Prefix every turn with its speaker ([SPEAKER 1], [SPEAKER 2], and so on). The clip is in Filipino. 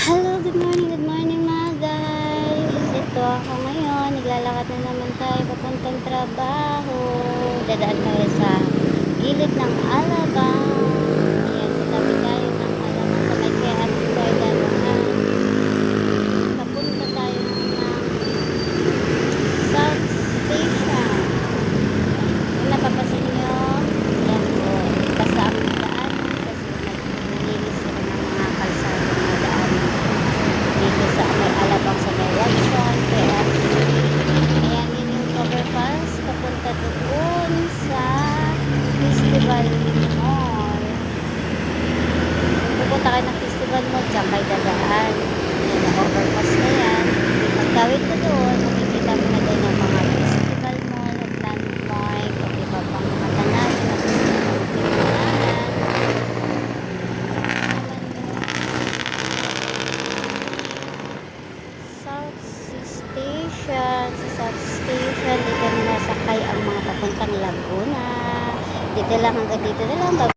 [SPEAKER 1] Hello, good morning mga guys. Ito ako ngayon, naglalakad na naman tayo papuntang trabaho. Dadaan tayo sa gilid ng Alabang. Ayan, sa tabi tayo ng Alabang sa may kaya at Guadalupe. Papunta tayo ng South Station. Kung napapasin nyo, yan po, basta ang daan kasi naglinis sila ng mga kalsada na daan dito sa may Alabang sa may Watson, KFC. Ayan, yun yung overpass papunta doon sa Festival Mall. Pupunta kayo ng Festival Mall, dyan kayo dadaan. Ayan, yung overpass na yan. Pagkawit ko doon, makikita mo na doon ang mga Festival Mall at landmark at iba pang mga tanawin na gusto mo tingnan. South Station. Sa South Station, dito nasakay ang mga papuntang Laguna. Dito lang, hanggang dito na lang.